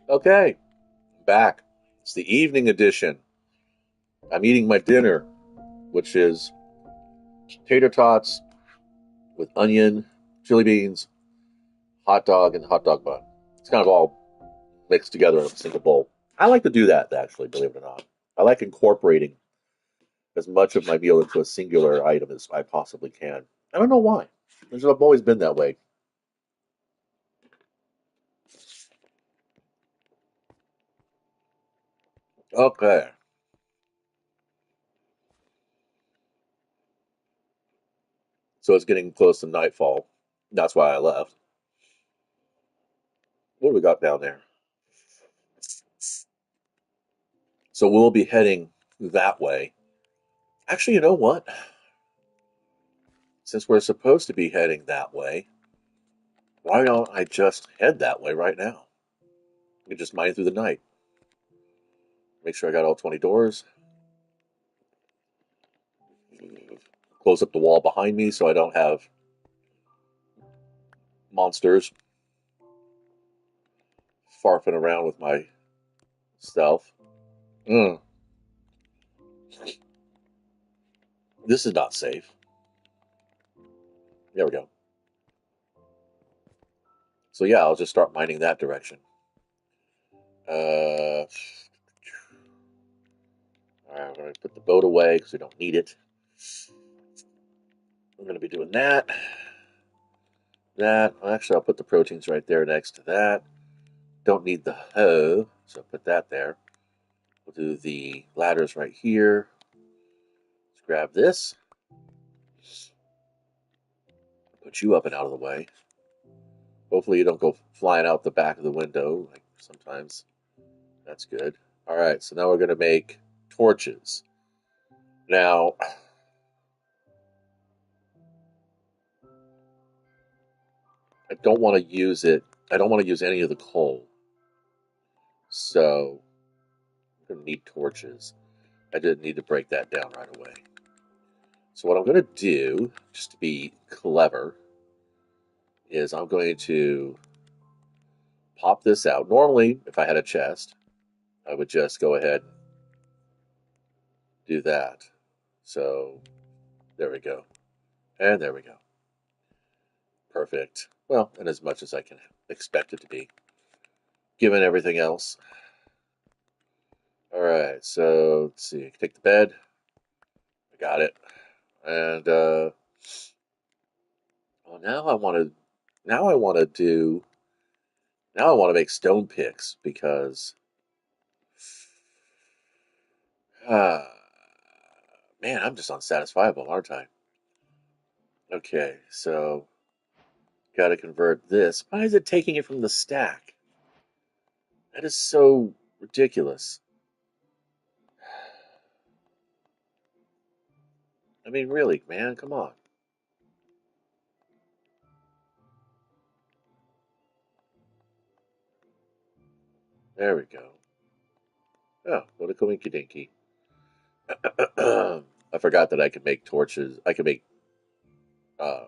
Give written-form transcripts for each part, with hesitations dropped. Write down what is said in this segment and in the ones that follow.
Okay, back. It's the evening edition. I'm eating my dinner, which is tater tots with onion, chili beans, hot dog, and hot dog bun. It's kind of all mixed together in a single bowl. I like to do that, actually, believe it or not. I like incorporating as much of my meal into a singular item as I possibly can. I don't know why. I've always been that way. Okay, so it's getting close to nightfall. That's why I left. What do we got down there? So we'll be heading that way. Actually, you know what? Since we're supposed to be heading that way, why don't I just head that way right now? We can just mine through the night. Make sure I got all 20 doors. Close up the wall behind me so I don't have monsters farfing around with my stealth. Mm, this is not safe. There we go. So yeah, I'll just start mining that direction. All right, I'm going to put the boat away because we don't need it. I'm going to be doing that. That. Actually, I'll put the proteins right there next to that. Don't need the hoe, so put that there. We'll do the ladders right here. Let's grab this. Put you up and out of the way. Hopefully you don't go flying out the back of the window like sometimes. That's good. All right, so now we're going to make torches. Now, I don't want to use it. I don't want to use any of the coal. So, I'm going to need torches. I didn't need to break that down right away. So what I'm going to do, just to be clever, is I'm going to pop this out. Normally, if I had a chest, I would just go ahead and do that. So there we go. And there we go. Perfect. Well, and as much as I can expect it to be, given everything else. All right, so let's see. Take the bed. I got it. And well, now I want to do, now I want to make stone picks because, uh, man, I'm just unsatisfiable, aren't I? Okay, so got to convert this. Why is it taking it from the stack? That is so ridiculous. I mean, really, man, come on. There we go. Oh, what a coinky dinky. I forgot that I could make torches. I could make um,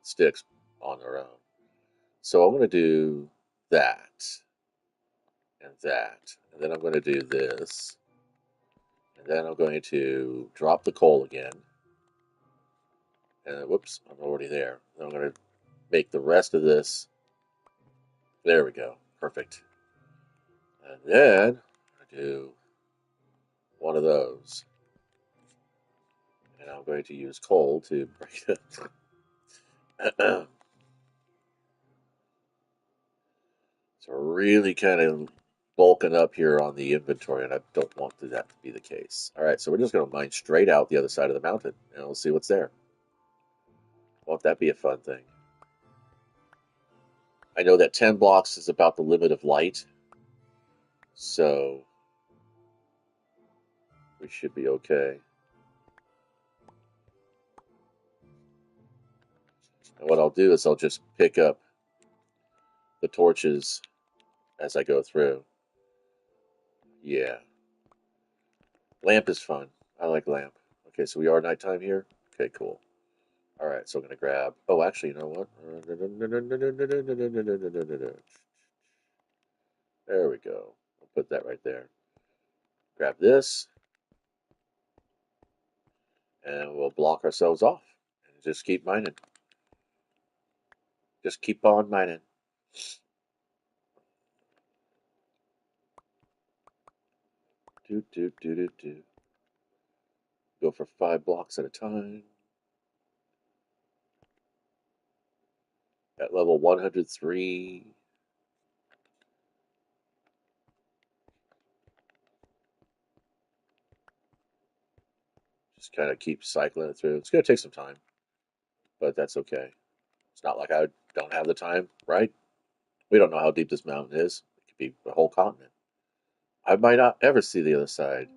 sticks on their own. So I'm going to do that and that. And then I'm going to do this. And then I'm going to drop the coal again. And whoops, I'm already there. Then I'm going to make the rest of this. There we go. Perfect. And then I do one of those. And I'm going to use coal to break it. So really kind of bulking up here on the inventory, and I don't want that to be the case. All right, so we're just going to mine straight out the other side of the mountain, and we'll see what's there. Won't that be a fun thing? I know that 10 blocks is about the limit of light, so we should be okay. And what I'll do is I'll just pick up the torches as I go through. Yeah, lamp is fun. I like lamp. Okay, so we are nighttime here. Okay, cool. All right, so I'm going to grab. Oh, actually, you know what? There we go. I'll put that right there. Grab this, and we'll block ourselves off. And just keep mining. Just keep on mining. Do, do, do, do, do. Go for 5 blocks at a time. At level 103. Just kind of keep cycling it through. It's going to take some time, but that's okay. It's not like I don't have the time, right? We don't know how deep this mountain is. It could be a whole continent. I might not ever see the other side.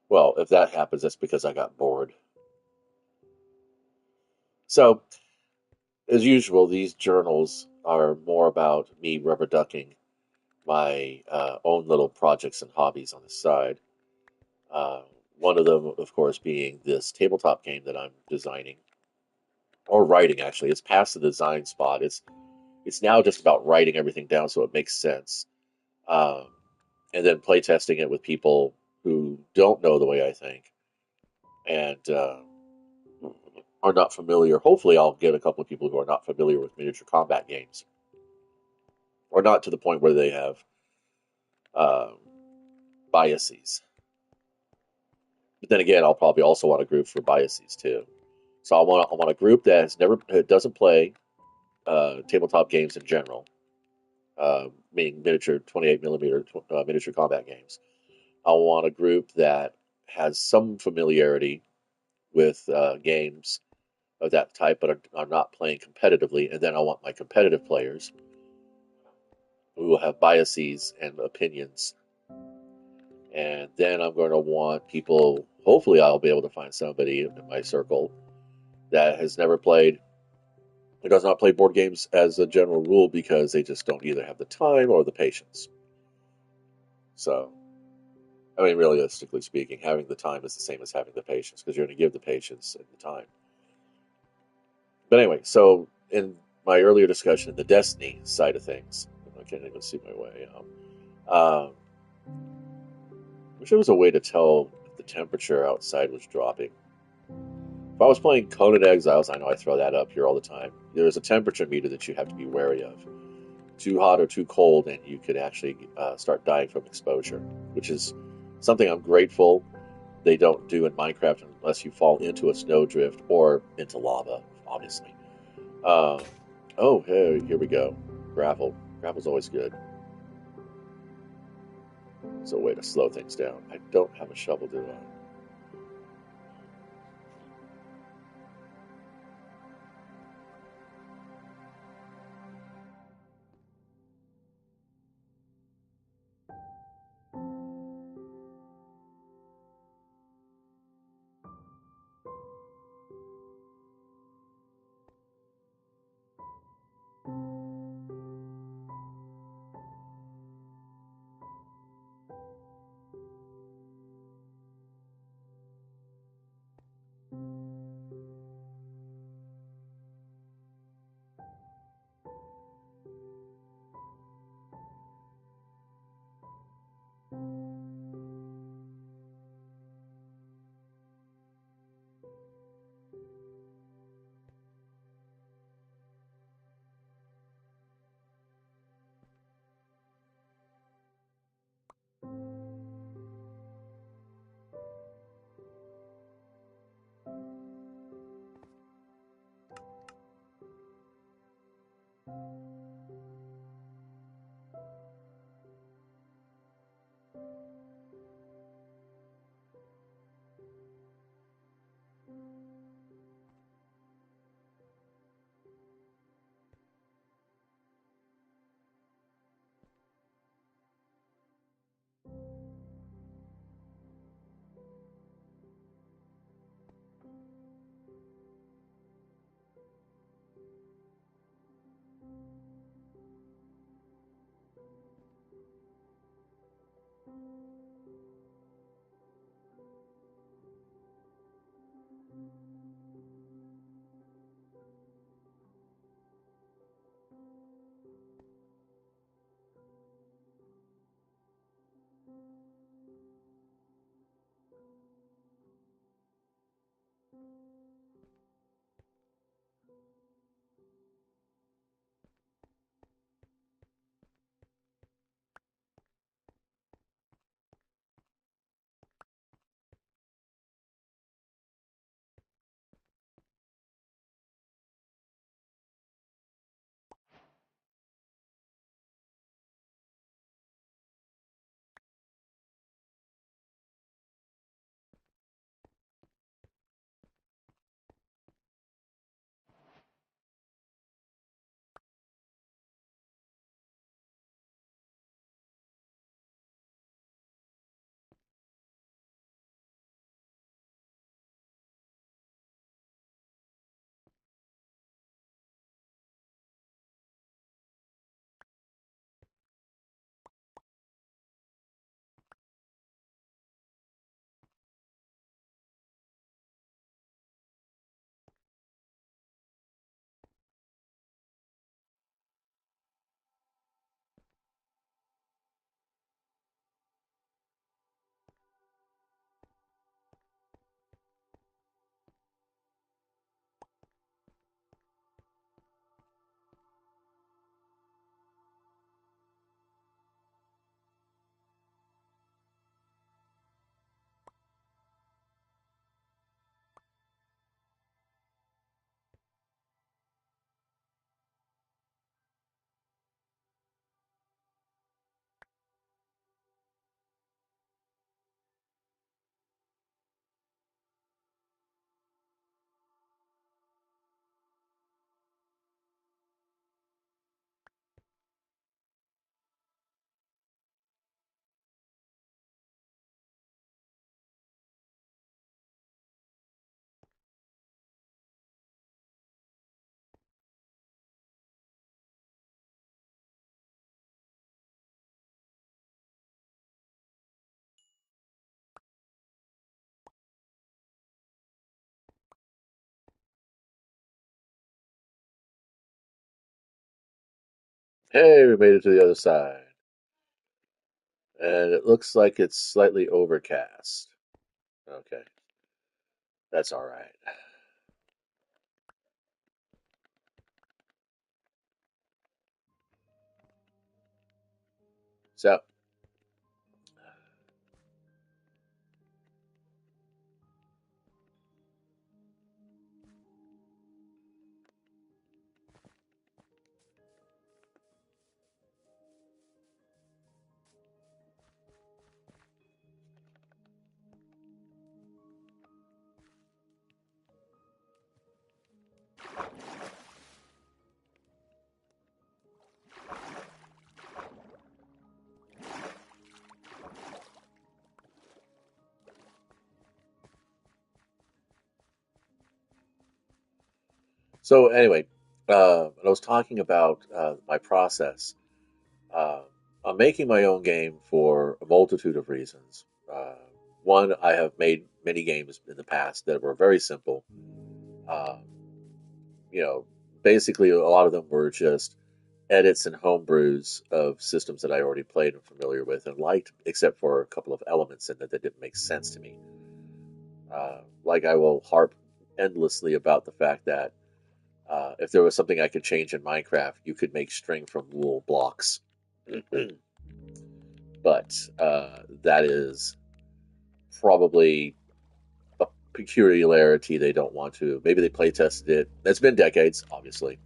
Well, if that happens, that's because I got bored. So, as usual, these journals are more about me rubber ducking my own little projects and hobbies on the side. Uh, one of them, of course, being this tabletop game that I'm designing or writing. Actually, it's past the design spot. It's now just about writing everything down so it makes sense, um, and then play testing it with people who don't know the way I think and are not familiar. Hopefully, I'll get a couple of people who are not familiar with miniature combat games, or not to the point where they have um, biases. But then again, I'll probably also want a group for biases too. So I want a group that has never doesn't play tabletop games in general, meaning miniature 28 millimeter miniature combat games. I want a group that has some familiarity with games of that type, but are not playing competitively. And then I want my competitive players who will have biases and opinions. And then I'm going to want people, hopefully, I'll be able to find somebody in my circle that has never played, who does not play board games as a general rule because they just don't either have the time or the patience. So, I mean, realistically speaking, having the time is the same as having the patience because you're going to give the patience and the time. But anyway, so in my earlier discussion, the Destiny side of things, I can't even see my way. Wish there was a way to tell if the temperature outside was dropping. If I was playing Conan Exiles, I know I throw that up here all the time. There's a temperature meter that you have to be wary of. Too hot or too cold, and you could actually start dying from exposure, which is something I'm grateful they don't do in Minecraft unless you fall into a snowdrift or into lava, obviously. Um, oh, hey, here we go. Gravel. Gravel's always good. It's a way to slow things down. I don't have a shovel, do I? Hey, we made it to the other side. And it looks like it's slightly overcast. Okay, that's all right. So, so anyway, when I was talking about my process, uh, I'm making my own game for a multitude of reasons. Uh, One, I have made many games in the past that were very simple. Uh, you know, Basically, a lot of them were just edits and homebrews of systems that I already played and familiar with and liked, except for a couple of elements in it that didn't make sense to me. Like I will harp endlessly about the fact that if there was something I could change in Minecraft, you could make string from wool blocks. But that is probably a peculiarity they don't want to. Maybe they play tested it. It's been decades, obviously.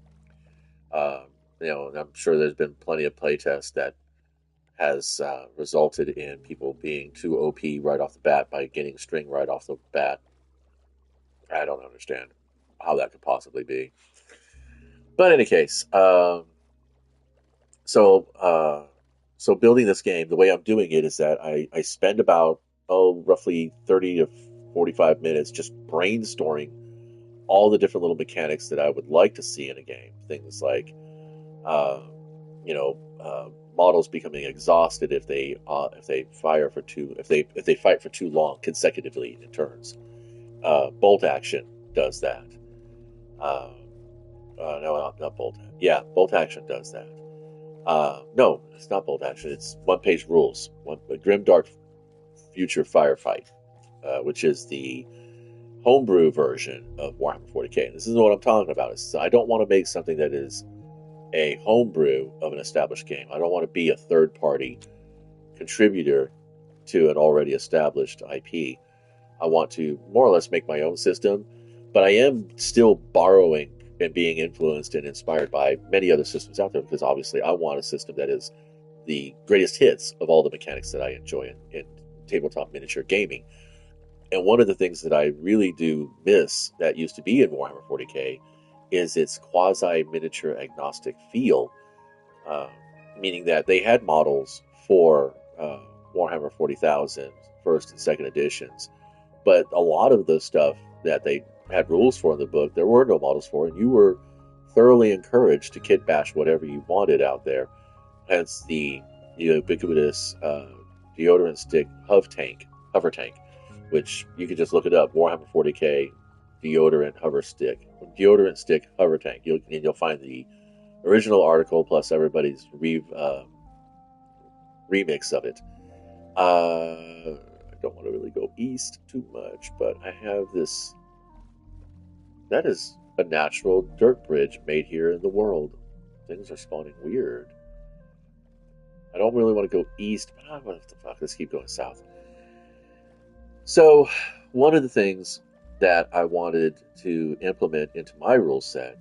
Um, and I'm sure there's been plenty of playtests that has resulted in people being too OP right off the bat by getting string right off the bat. I don't understand how that could possibly be. But in any case, so so building this game, the way I'm doing it is that I spend about roughly 30 to 45 minutes just brainstorming all the different little mechanics that I would like to see in a game. Things like uh, models becoming exhausted if they fire for too if they fight for too long consecutively in turns. Bolt action does that. Uh, no, not bolt. Yeah, bolt action does that. No, it's not bolt action. It's one page rules. A Grimdark Future Firefight, which is the homebrew version of Warhammer 40k. And this is what I'm talking about. I don't want to make something that is a homebrew of an established game. I don't want to be a third party contributor to an already established IP. I want to more or less make my own system, but I am still borrowing and being influenced and inspired by many other systems out there because obviously I want a system that is the greatest hits of all the mechanics that I enjoy in tabletop miniature gaming. And one of the things that I really do miss that used to be in Warhammer 40k is its quasi miniature agnostic feel, uh, meaning that they had models for Warhammer 40,000 first and second editions, but a lot of the stuff that they had rules for in the book, there were no models for, and you were thoroughly encouraged to kit bash whatever you wanted out there. Hence the ubiquitous deodorant stick hover tank, which you can just look it up. Warhammer 40k deodorant stick hover tank. You'll find the original article plus everybody's remix of it. I don't want to really go east too much, but I have this. That is a natural dirt bridge made here in the world. Things are spawning weird. I don't really want to go east, but I what the fuck? Let's keep going south. So, one of the things that I wanted to implement into my rule set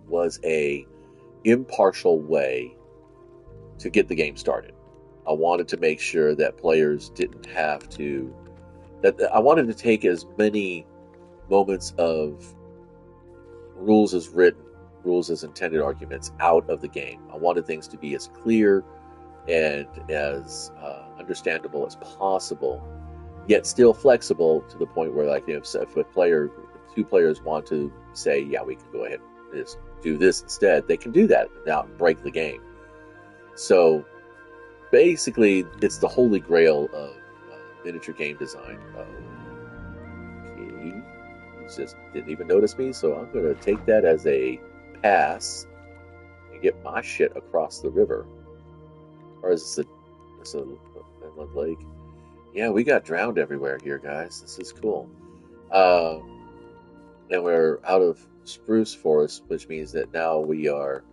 was a impartial way to get the game started. I wanted to make sure that players didn't have to. That I wanted to take as many moments of rules as written, rules as intended arguments out of the game. I wanted things to be as clear and as understandable as possible, yet still flexible to the point where, like, if two players want to say, yeah, we can go ahead and just do this instead, they can do that without break the game. So basically, it's the holy grail of miniature game design. Okay, he just didn't even notice me, so I'm going to take that as a pass and get my shit across the river. Or is this a inland lake? Yeah, we got drowned everywhere here, guys. This is cool. Uh, and we're out of spruce forest, which means that now we are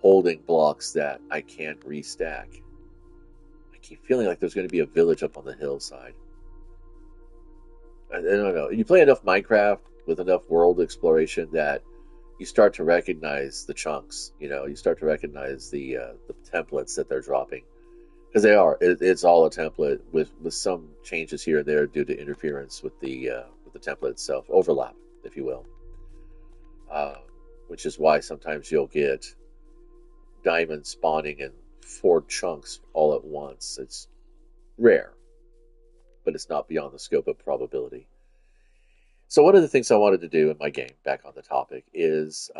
holding blocks that I can't restack. I keep feeling like there's going to be a village up on the hillside. I don't know. You play enough Minecraft with enough world exploration that you start to recognize the chunks. You start to recognize the templates that they're dropping because they are. It's all a template with some changes here and there due to interference with the template itself, overlap, if you will. Uh, which is why sometimes you'll get diamonds spawning in four chunks all at once. It's rare, but it's not beyond the scope of probability. So one of the things I wanted to do in my game, back on the topic, is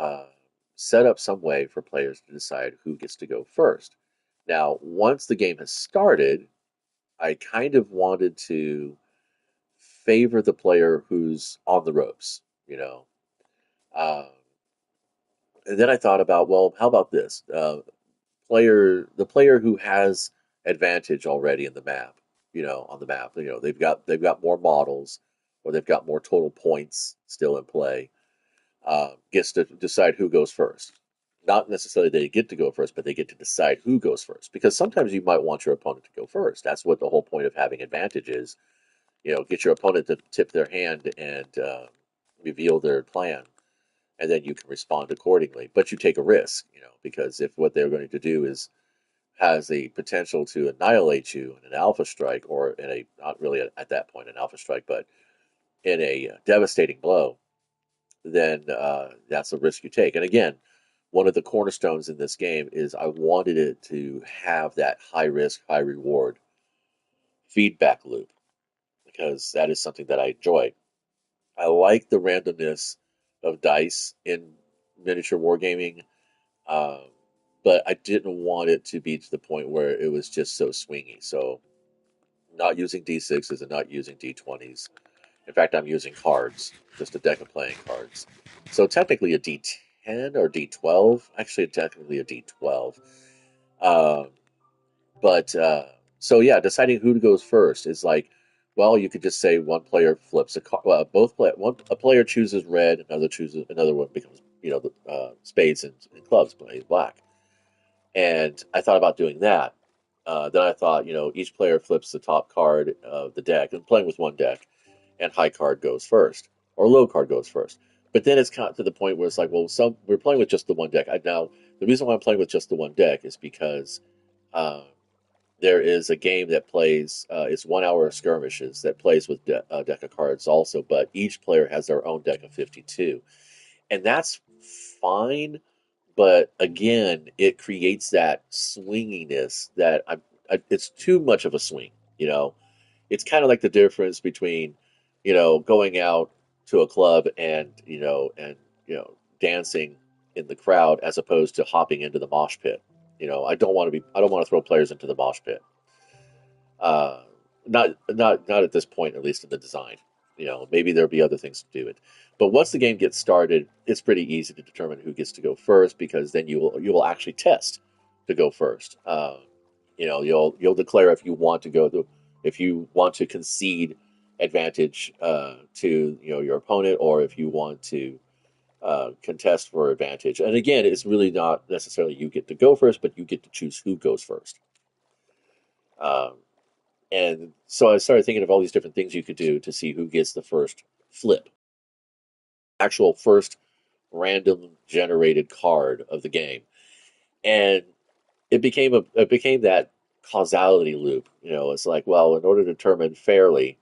set up some way for players to decide who gets to go first. Now, once the game has started, I kind of wanted to favor the player who's on the ropes, you know. Uh, and then I thought about, well, how about this? The player who has advantage already in the map, on the map, they've got more models or they've got more total points still in play, gets to decide who goes first. Not necessarily they get to go first, but they get to decide who goes first. Because sometimes you might want your opponent to go first. That's what the whole point of having advantage is. Get your opponent to tip their hand and reveal their plan, and then you can respond accordingly. But you take a risk, because if what they're going to do is has the potential to annihilate you in an alpha strike, or in a not really at that point an alpha strike, but in a devastating blow, then that's a risk you take. And again, one of the cornerstones in this game is I wanted it to have that high risk, high reward feedback loop because that is something that I enjoy. I like the randomness of dice in miniature wargaming, um, but I didn't want it to be to the point where it was just so swingy. So, not using d6s and not using d20s. In fact, I'm using cards, just a deck of playing cards. So technically a D10 or D12. Actually, technically a D12. Um, but so yeah, deciding who goes first is like, well, you could just say one player flips a card. Well, a player chooses red, another one becomes the spades and clubs plays black. And I thought about doing that. Then I thought, each player flips the top card of the deck. And playing with one deck, and high card goes first, or low card goes first. But then it's kind of to the point where it's like, well, we're playing with just the one deck. Now, the reason why I'm playing with just the one deck is because uh, there is a game that plays. It's 1 hour of skirmishes that plays with a deck of cards also, but each player has their own deck of 52, and that's fine. But again, it creates that swinginess that it's too much of a swing. It's kind of like the difference between, going out to a club and dancing in the crowd as opposed to hopping into the mosh pit. I don't want to throw players into the mosh pit. Uh, not at this point, at least in the design. Maybe there'll be other things to do it. But once the game gets started, it's pretty easy to determine who gets to go first because then you will actually test to go first. You'll declare if you want to if you want to concede advantage to your opponent, or if you want to contest for advantage. And again, it's really not necessarily you get to go first, but you get to choose who goes first. Um, and so I started thinking of all these different things you could do to see who gets the first flip, actual first random generated card of the game. And it became that causality loop. It's like, well, in order to determine fairly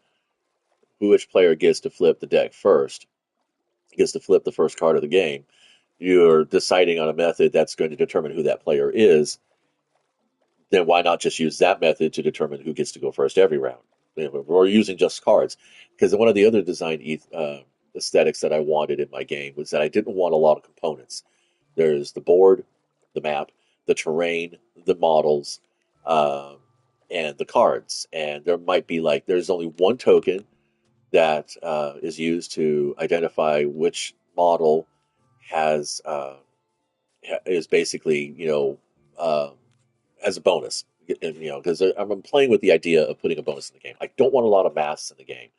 which player gets to flip the deck first, gets to flip the first card of the game, you're deciding on a method that's going to determine who that player is. Then why not just use that method to determine who gets to go first every round? We're using just cards, because one of the other design aesthetics that I wanted in my game was that I didn't want a lot of components. There's the board, the map, the terrain, the models, um, and the cards. And there might be there's only one token that is used to identify which model has is basically, as a bonus. Because I'm playing with the idea of putting a bonus in the game. I don't want a lot of maths in the game.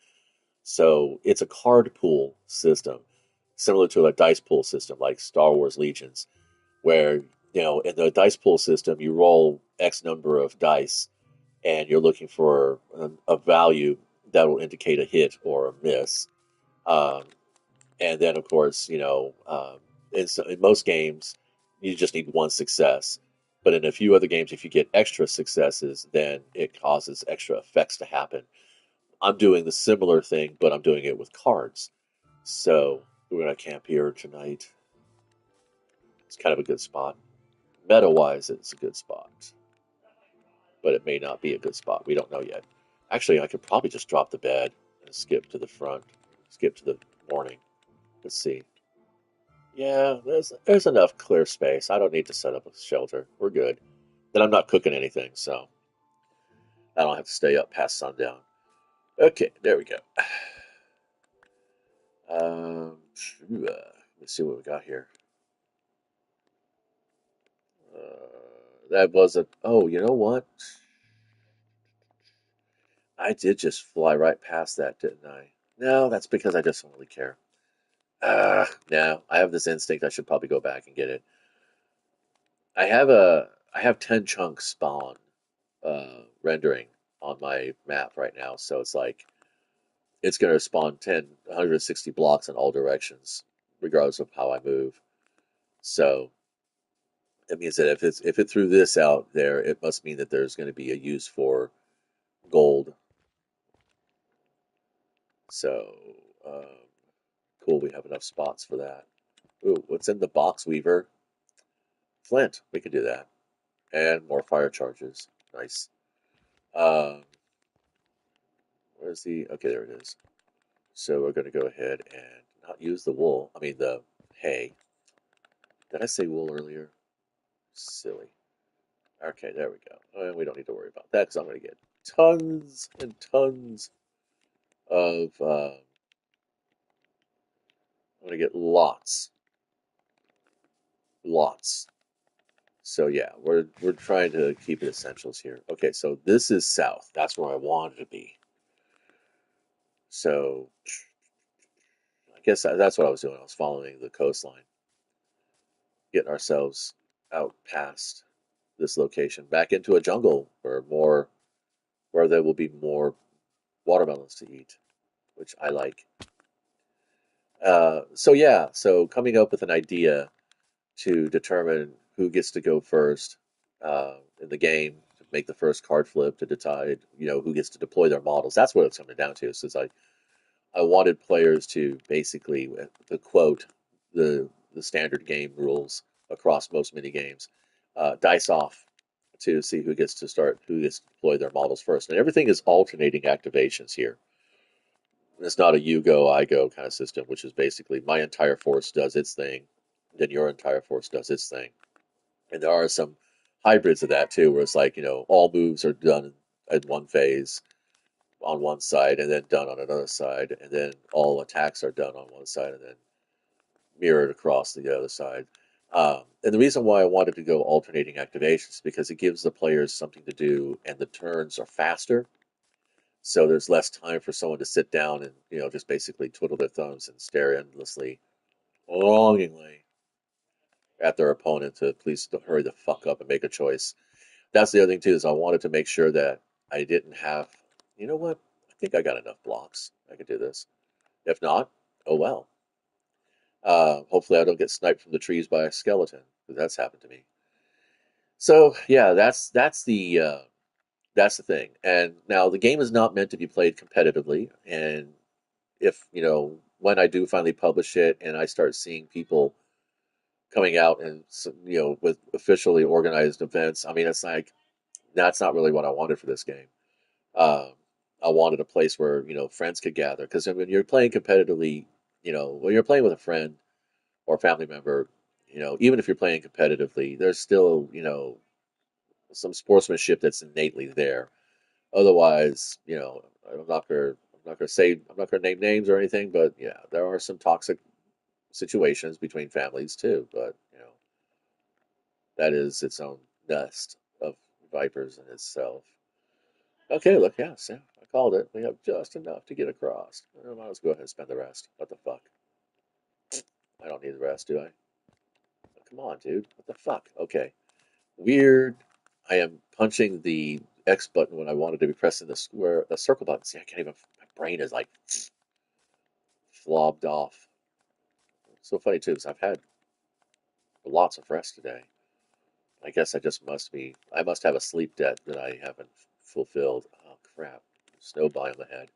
So it's a card pool system, similar to a dice pool system like Star Wars Legions, where, in the dice pool system, you roll X number of dice and you're looking for a value that will indicate a hit or a miss. Um, and then, of course, in most games, you just need one success. But in a few other games, if you get extra successes, then it causes extra effects to happen. I'm doing the similar thing, but I'm doing it with cards. So we're going to camp here tonight. It's kind of a good spot. Meta wise, it's a good spot, but it may not be a good spot. We don't know yet. Actually, I could probably just drop the bed and skip to the front, skip to the morning. Let's see. Yeah, there's enough clear space. I don't need to set up a shelter. We're good. Then I'm not cooking anything, so I don't have to stay up past sundown. Okay, there we go. Let's see what we got here. That wasn't. Oh, you know what? I did just fly right past that, didn't I? No, that's because I just don't really care. No, I have this instinct. I should probably go back and get it. I have 10 chunks spawn rendering on my map right now, so it's like it's going to spawn 160 blocks in all directions, regardless of how I move. So it means that if it threw this out there, it must mean that there's going to be a use for gold. So um, cool, we have enough spots for that. Ooh, what's in the box, Weaver? Flint. We could do that, and more fire charges. Nice. Um, where's the? Okay, there it is. So we're going to go ahead and not use the wool. I mean the hay. Did I say wool earlier? Silly. Okay, there we go. And we don't need to worry about that because I'm going to get tons and tons of. I'm going to get lots, lots. So yeah, we're trying to keep it essentials here. Okay, so this is south. That's where I wanted to be. So I guess that's what I was doing. I was following the coastline, getting ourselves out past this location, back into a jungle where there will be more watermelons to eat, which I like. So yeah, so coming up with an idea to determine who gets to go first in the game, to make the first card flip, to decide who gets to deploy their models. That's what it's coming down to. Since I wanted players to basically to quote the standard game rules across most mini games, dice off to see who gets to deploy their models first, and everything is alternating activations here. It's not a you go, I go kind of system, which is basically my entire force does its thing, then your entire force does its thing. And there are some hybrids of that too, where it's like, all moves are done in one phase on one side and then done on another side, and then all attacks are done on one side and then mirrored across the other side. And the reason why I wanted to go alternating activations is because it gives the players something to do and the turns are faster. So there's less time for someone to sit down and, just basically twiddle their thumbs and stare endlessly, longingly at their opponent to please hurry the fuck up and make a choice. That's the other thing too, is I wanted to make sure that I didn't have, you know what? I think I got enough blocks. I could do this. If not, oh well. Hopefully I don't get sniped from the trees by a skeleton, because that's happened to me. So yeah, that's the thing. And now the game is not meant to be played competitively. And if when I do finally publish it and I start seeing people coming out and with officially organized events, I mean it's like that's not really what I wanted for this game. Um, I wanted a place where friends could gather, because when you're playing competitively, when you're playing with a friend or family member, even if you're playing competitively, there's still some sportsmanship that's innately there. Otherwise, I'm not gonna name names or anything, but yeah, there are some toxic situations between families too. But that is its own nest of vipers in itself. Okay, look, yes, yeah, I called it. We have just enough to get across. I might as well go ahead and spend the rest. What the fuck? I don't need the rest, do I? Oh, come on, dude. What the fuck? Okay. Weird. I am punching the X button when I wanted to be pressing the circle button. See, I can't even, my brain is like flobbed off. So funny too, because I've had lots of rest today. I guess I must have a sleep debt that I haven't fulfilled. Oh, crap. Snowball on the head.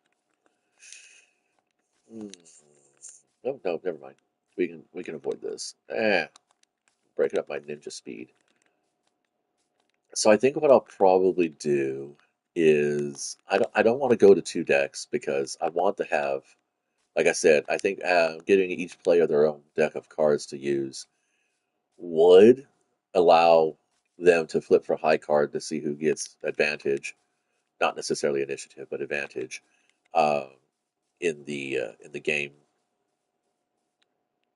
Hmm. No, no, never mind. We can avoid this. Breaking up my ninja speed. So I think what I'll probably do is I don't want to go to two decks because I want to have, like I said, I think giving each player their own deck of cards to use would allow them to flip for high card to see who gets advantage, not necessarily initiative, but advantage um, in the game.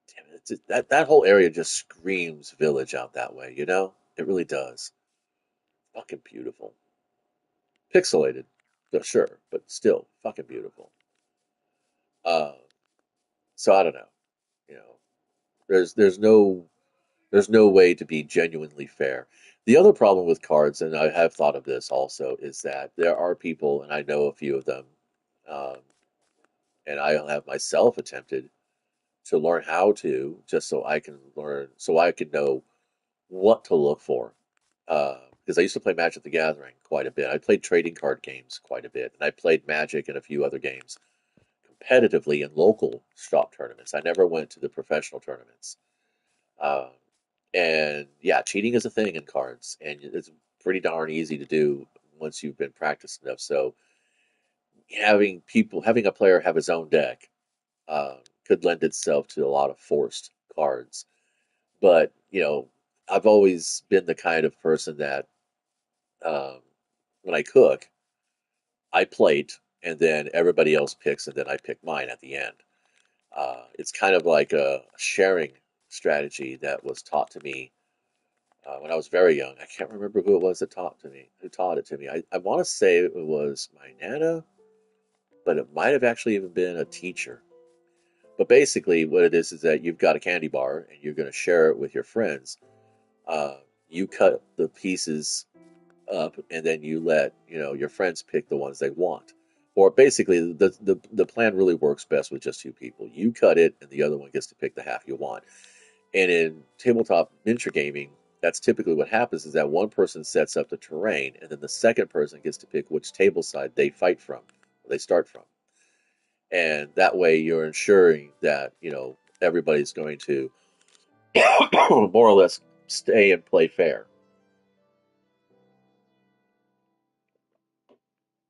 Damn it, that whole area just screams village out that way, you know? It really does. Fucking beautiful. Pixelated, sure, but still fucking beautiful. Uh, so I don't know. You know, there's no way to be genuinely fair. The other problem with cards, and I have thought of this also, is that there are people, and I know a few of them, um, and I have myself attempted to learn how to, just so I can learn, so I can know what to look for. Because I used to play Magic the Gathering quite a bit. I played trading card games quite a bit, and I played Magic and a few other games competitively in local shop tournaments. I never went to the professional tournaments. Um, and yeah, cheating is a thing in cards, and it's pretty darn easy to do once you've been practiced enough. So having a player have his own deck could lend itself to a lot of forced cards. But I've always been the kind of person that um, when I cook, I plate, and then everybody else picks, and then I pick mine at the end. It's kind of like a sharing strategy that was taught to me when I was very young. I can't remember who it was that who taught it to me. I want to say it was my nana, but it might have actually even been a teacher. But basically, what it is that you've got a candy bar and you're going to share it with your friends. Uh, you cut the pieces up, and then you let your friends pick the ones they want. Or basically, the plan really works best with just two people. You cut it, and the other one gets to pick the half you want. And in tabletop miniature gaming, that's typically what happens is that one person sets up the terrain, and then the second person gets to pick which table side they fight from, or they start from. And that way you're ensuring that, everybody's going to more or less stay and play fair.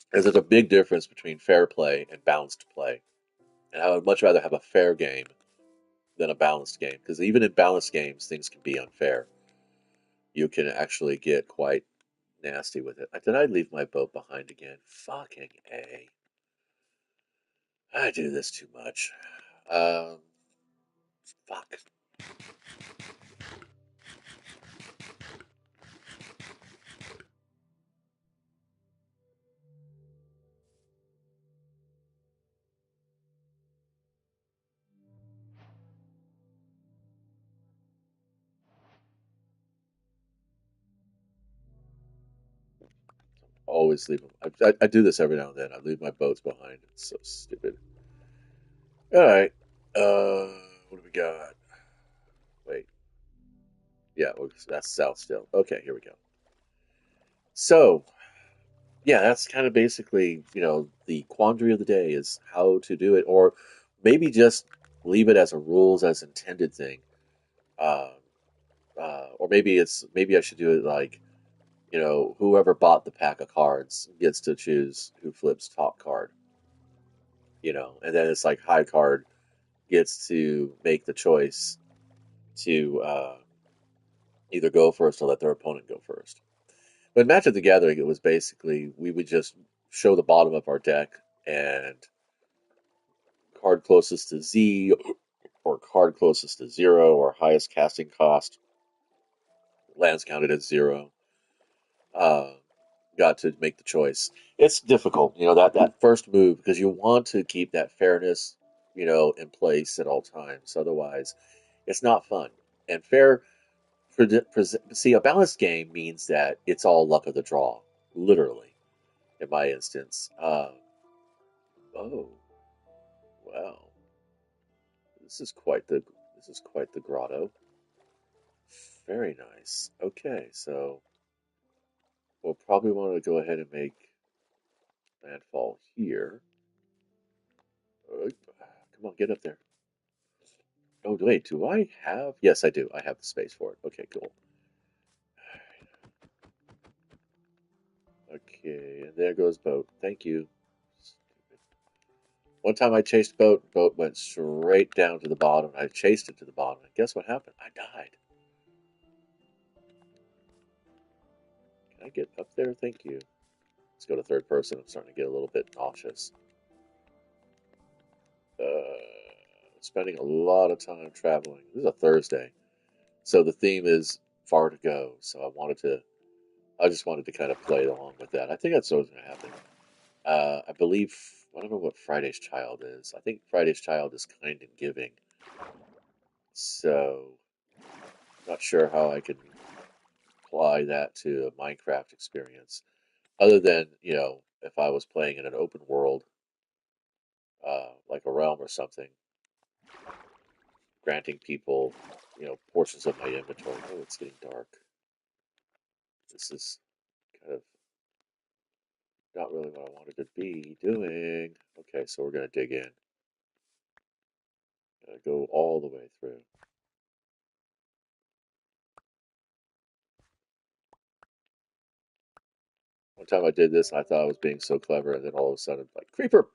Because there's a big difference between fair play and balanced play. And I would much rather have a fair game than a balanced game. Because even in balanced games, things can be unfair. You can actually get quite nasty with it. Did I leave my boat behind again? Fucking A. I do this too much. Um, fuck. Always leave them. I do this every now and then. I leave my boats behind. It's so stupid. All right. What do we got? Wait. Yeah, that's south still. Okay, here we go. So, yeah, that's kind of basically, the quandary of the day is how to do it, or maybe just leave it as a rules as intended thing. Um, or maybe I should do it like, whoever bought the pack of cards gets to choose who flips top card, and then it's like high card gets to make the choice to either go first or let their opponent go first. But in Magic the Gathering, it was basically we would just show the bottom of our deck and card closest to Z or card closest to zero or highest casting cost Lands counted at 0. Uh, got to make the choice. It's difficult, that first move because you want to keep that fairness, in place at all times. Otherwise, it's not fun. And fair, see, a balanced game means that it's all luck of the draw, literally. In my instance, oh, wow, this is quite the grotto. Very nice. Okay, so we'll probably want to go ahead and make landfall here. Come on, get up there. Oh, wait, do I have? Yes, I do. I have the space for it. Okay, cool. Okay, and there goes boat. Thank you. Stupid. One time I chased boat. Boat went straight down to the bottom. I chased it to the bottom. And guess what happened? I died. Can I get up there? Thank you. Let's go to third person. I'm starting to get a little bit nauseous. Spending a lot of time traveling. This is a Thursday, so the theme is far to go. So I just wanted to kind of play along with that. I think that's what's going to happen. I believe, I don't know what Friday's Child is. I think Friday's Child is kind and giving. So, not sure how I can apply that to a Minecraft experience. Other than, if I was playing in an open world, like a realm or something, granting people, portions of my inventory. Oh, it's getting dark. This is kind of not really what I wanted to be doing. Okay, so we're going to dig in. Gotta go all the way through. One time I did this, and I thought I was being so clever, and then all of a sudden, like, creeper!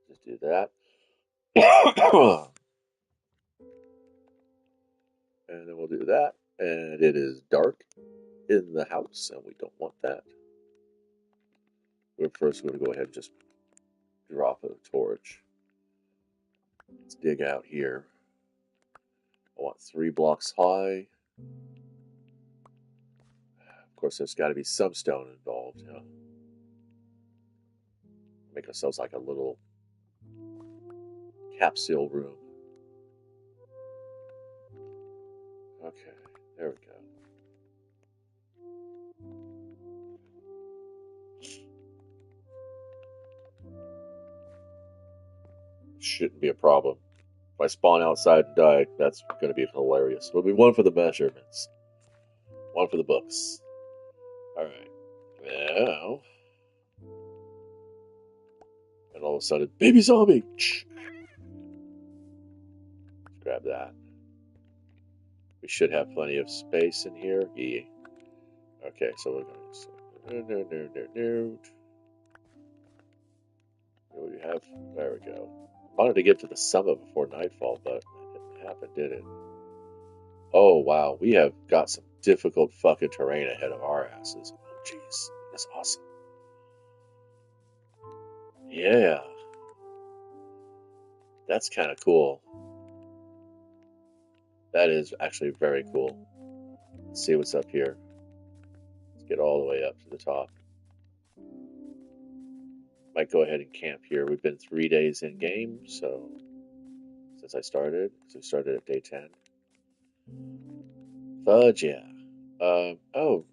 Just do that. And then we'll do that. And it is dark in the house, and we don't want that. We're first going to go ahead and just drop a torch. Let's dig out here. I want 3 blocks high. Of course, there's got to be some stone involved. Make ourselves like a little capsule room. Okay, there we go. Shouldn't be a problem. If I spawn outside and die, that's going to be hilarious. It'll be one for the measurements, one for the books. Alright. Now. And all of a sudden, baby zombie! Let's grab that. We should have plenty of space in here. Yeah. Okay, so we're going to. No. What do we have? There we go. I wanted to get to the summit before nightfall, but that didn't happen, did it? Oh, wow. We have got some difficult fucking terrain ahead of our asses. Oh, jeez. That's awesome. Yeah. That's kind of cool. That is actually very cool. Let's see what's up here. Let's get all the way up to the top. Might go ahead and camp here. We've been 3 days in game, so since I started, because we started at day 10. Fudge, yeah. Oh,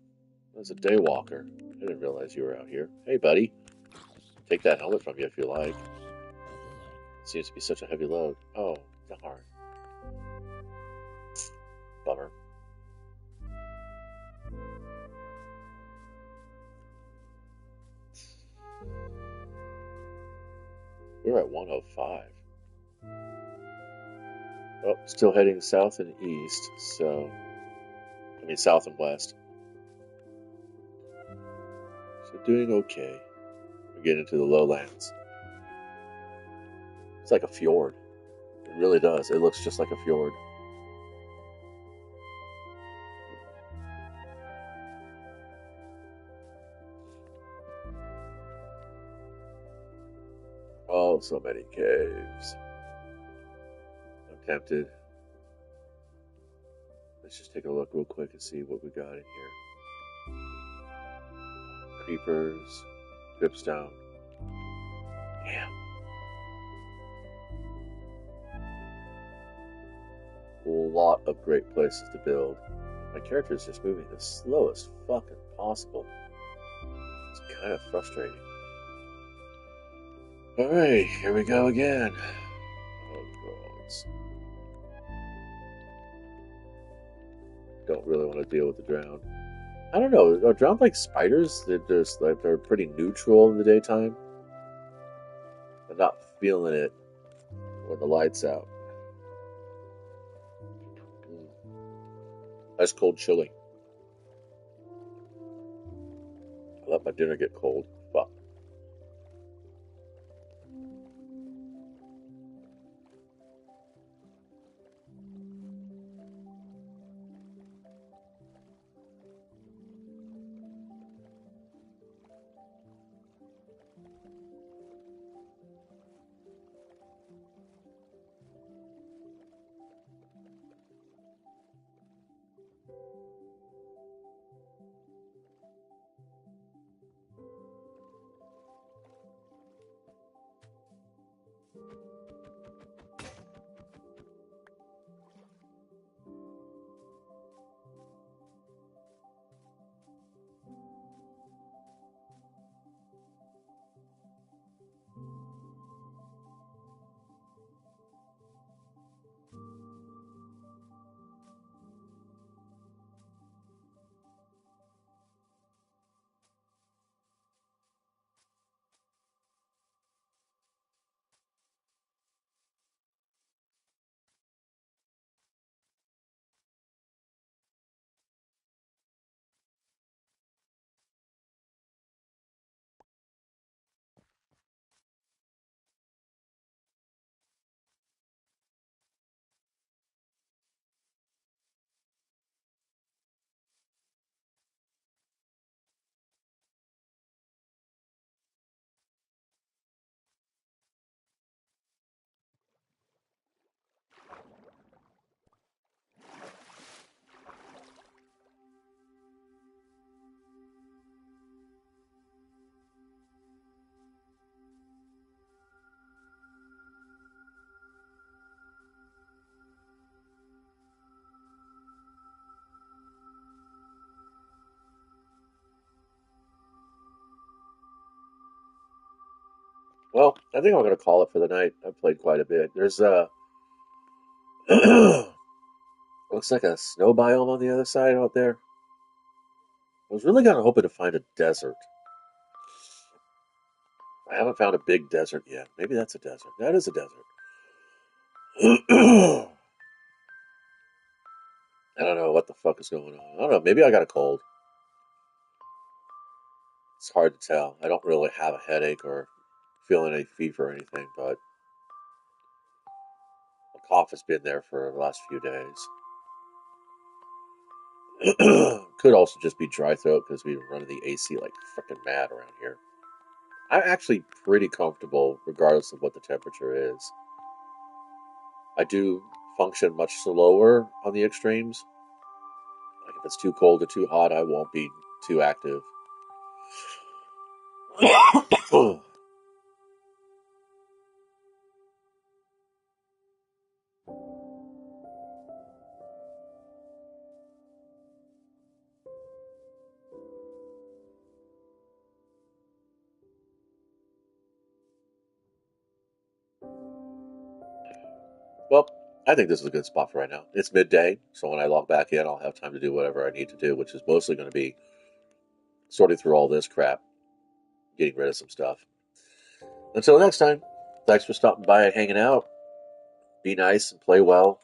there's a daywalker. I didn't realize you were out here. Hey, buddy. Take that helmet from you if you like. Seems to be such a heavy load. Oh, darn. Bummer. We're at 105. Oh, still heading south and east, so... I mean, south and west. So doing okay. We get into the lowlands. It's like a fjord. It really does. It looks just like a fjord. Oh, so many caves. I'm tempted. Let's just take a look real quick and see what we got in here. Creepers, dripstone. Damn. A lot of great places to build. My character is just moving as slow as fucking possible. It's kind of frustrating. Alright, here we go again. Oh god. Don't really want to deal with the drown. I don't know. Are drowned like spiders? They're pretty neutral in the daytime. I'm not feeling it when the light's out. Ice cold chili. I let my dinner get cold. Fuck. Well, I think I'm gonna call it for the night. I've played quite a bit. There's looks like a snow biome on the other side out there. I was really kind of hoping to find a desert. I haven't found a big desert yet. Maybe that's a desert. That is a desert. I don't know what the fuck is going on. I don't know. Maybe I got a cold. It's hard to tell. I don't really have a headache or feeling any fever or anything, but a cough has been there for the last few days. Could also just be dry throat because we've been running the AC like freaking mad around here. I'm actually pretty comfortable regardless of what the temperature is. I do function much slower on the extremes. Like if it's too cold or too hot, I won't be too active. Well, I think this is a good spot for right now. It's midday, so when I log back in, I'll have time to do whatever I need to do, which is mostly going to be sorting through all this crap, getting rid of some stuff. Until next time, thanks for stopping by and hanging out. Be nice and play well.